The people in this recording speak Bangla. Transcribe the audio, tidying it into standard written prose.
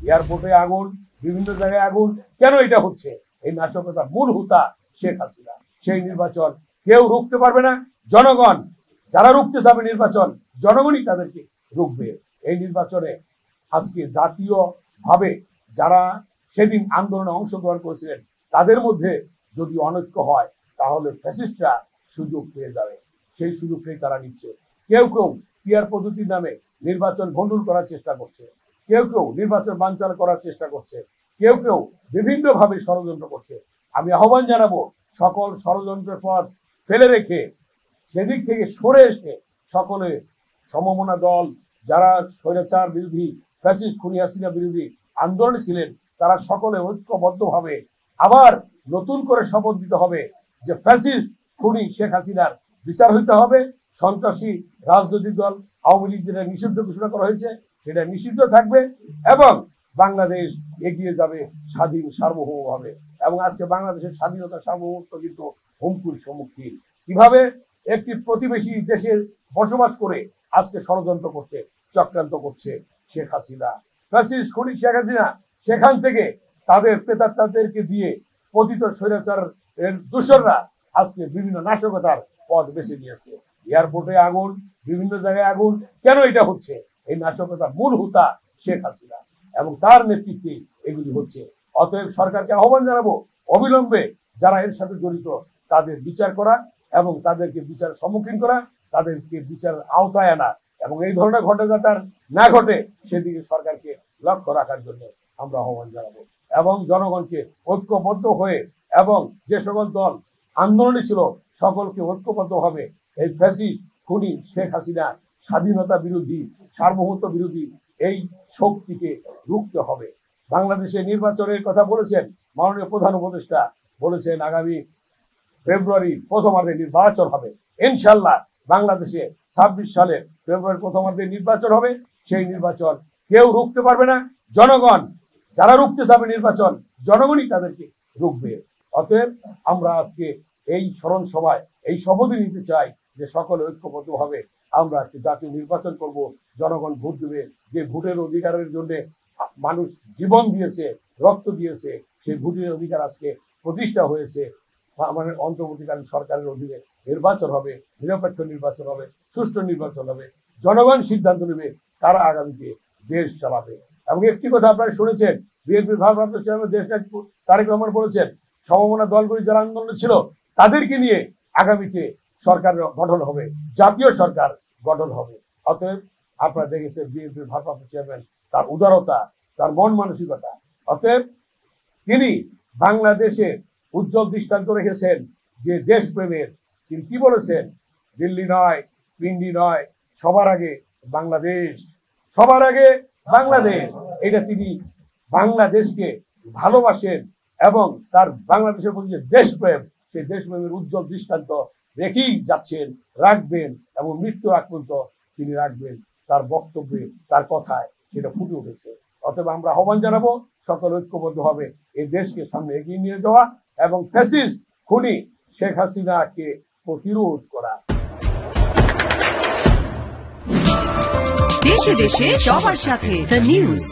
এয়ারপোর্টে আগুন, বিভিন্ন জায়গায় আগুন, কেন এটা হচ্ছে? এই নাশকতার মূল হুতা শেখ হাসিনা। সেই নির্বাচন কেউ রুখতে পারবে না। জনগণ যারা রুখতে চাবে নির্বাচন, জনগণই তাদেরকে রুখবে। এই নির্বাচনে আজকে জাতীয় ভাবে যারা সেদিন আন্দোলনে অংশগ্রহণ করেছিলেন তাদের মধ্যে যদি অনৈক্য হয় তাহলে ফ্যাসিস্টরা সুযোগ পেয়ে যাবে। সেই সুযোগটাই তারা নিচ্ছে। কেউ কেউ পিয়ার পদ্ধতির নামে নির্বাচন ভণ্ডুল করার চেষ্টা করছে, কেউ কেউ নির্বাচন বানচাল করার চেষ্টা করছে, কেউ কেউ বিভিন্ন ভাবে ষড়যন্ত্র করছে। আমি আহ্বান জানাবো সকল ষড়যন্ত্রের পথ ফেলে রেখে সেদিক থেকে সরে এসে সকলে সমমনা দল যারা স্বৈরাচার বিরোধী ফ্যাসিস্ট খুনি হাসিনা বিরোধী আন্দোলনে ছিলেন তারা সকলে ঐক্যবদ্ধভাবে আবার নতুন করে শপথ দিতে হবে যে ফ্যাসিস্ট খুনি শেখ হাসিনার বিচার হইতে হবে। সন্ত্রাসী রাজনৈতিক দল আওয়ামী লীগ যেটা নিষিদ্ধ ঘোষণা করা হয়েছে সেটা নিষিদ্ধ থাকবে এবং বাংলাদেশ এগিয়ে যাবে স্বাধীন সার্বভৌম হবে। এবং আজকে বাংলাদেশের স্বাধীনতা সার্বভৌমত্ব কিন্তু হুমকির সম্মুখীন। কিভাবে? একটি প্রতিবেশী দেশের বসবাস করে আজকে ষড়যন্ত্র করছে, চক্রান্ত করছে শেখ হাসিনা, ফ্যাসিস্ট খুনি শেখ হাসিনা। সেখান থেকে তাদের প্রেতাত্মাদেরকে দিয়ে পতিত স্বৈরাচার দূষররা আজকে বিভিন্ন নাশকতার পথ বেছে নিয়েছে। এয়ারপোর্টে আগুন, বিভিন্ন জায়গায় আগুন, কেন এটা হচ্ছে? এই নাশকতার মূল হুতা শেখ হাসিনা এবং তার নেতৃত্বে এগুলি হচ্ছে। অতএব সরকারকে আহ্বান জানাবো অবিলম্বে যারা এর সাথে জড়িত তাদের বিচার করা এবং তাদেরকে বিচারের সম্মুখীন করা, তাদেরকে বিচারের আওতায় আনা এবং এই ধরনের ঘটনা যাতে না ঘটে সেদিকে সরকারকে লক্ষ্য রাখার জন্য আমরা আহ্বান জানাবো এবং জনগণকে ঐক্যবদ্ধ হয়ে এবং যে সকল দল আন্দোলনে ছিল সকলকে ঐক্যবদ্ধভাবে এই ফ্যাসিস্ট খুনি শেখ হাসিনা স্বাধীনতা বিরোধী সার্বভৌমত্ব বিরোধী এই শক্তিকে রুখতে হবে। বাংলাদেশে নির্বাচনের কথা বলেছেন মাননীয় প্রধান উপদেষ্টা, বলেছেন আগামী ফেব্রুয়ারি প্রথমার্ধে নির্বাচন হবে। ইনশাল্লাহ বাংলাদেশে 26 সালে ফেব্রুয়ারি প্রথমার্ধে নির্বাচন হবে। সেই নির্বাচন কেউ রুখতে পারবে না। জনগণ যারা রুখতে চাবে নির্বাচন, জনগণই তাদেরকে রুখবে। অতএব আমরা আজকে এই স্মরণ সভায় এই শপথ নিতে চাই যে সকলে ঐক্যবদ্ধভাবে আমরা একটি জাতীয় নির্বাচন করব। জনগণ ভোট দেবে, যে ভোটের অধিকারের জন্য মানুষ জীবন দিয়েছে, রক্ত দিয়েছে, সেই ভোটের অধিকার আজকে প্রতিষ্ঠা হয়েছে। আমাদের অন্তর্বর্তীকালীন সরকারের অধীনে নির্বাচন হবে, নিরপেক্ষ নির্বাচন হবে, সুষ্ঠু নির্বাচন হবে। জনগণ সিদ্ধান্ত নেবে কারা আগামীতে দেশ চালাবে। এবং একটি কথা আপনারা শুনেছেন, বিএনপির ভারপ্রাপ্ত চেয়ারম্যান দেশনায়ক তারেক রহমান বলেছেন সমমনা দলগুলি যারা আন্দোলনে ছিল তাদেরকে নিয়ে আগামীতে সরকার গঠন হবে, জাতীয় সরকার গঠন হবে। অতএব আপনারা দেখেছেন বিএনপির ভারপ্রাপ্ত চেয়ারম্যান তার উদারতা, তার মন মানসিকতা। অতএব তিনি বাংলাদেশে উজ্জ্বল দৃষ্টান্ত রেখেছেন যে দেশপ্রেমের। তিনি কি বলেছেন? দিল্লি নয়, পিন্ডি নয়, সবার আগে বাংলাদেশ, সবার আগে বাংলাদেশ। এটা তিনি বাংলাদেশকে ভালোবাসেন এবং তার বাংলাদেশের প্রতি যে দেশপ্রেম, সেই দেশপ্রেমের উজ্জ্বল দৃষ্টান্ত রেখেই যাচ্ছেন, রাখবেন এবং মৃত্যু আগ পর্যন্ত তিনি রাখবেন। তার বক্তব্যে, তার কথায় সেটা ফুটে উঠেছে। অতএব আমরা আহ্বান জানাবো সকল ঐক্যবদ্ধ হবে এই দেশকে সামনে এগিয়ে নিয়ে যাওয়া এবং ফ্যাসিস্ট খুনি শেখ হাসিনাকে প্রতিরোধ করা। দেশে দেশে সবার সাথে দ্য নিউজ।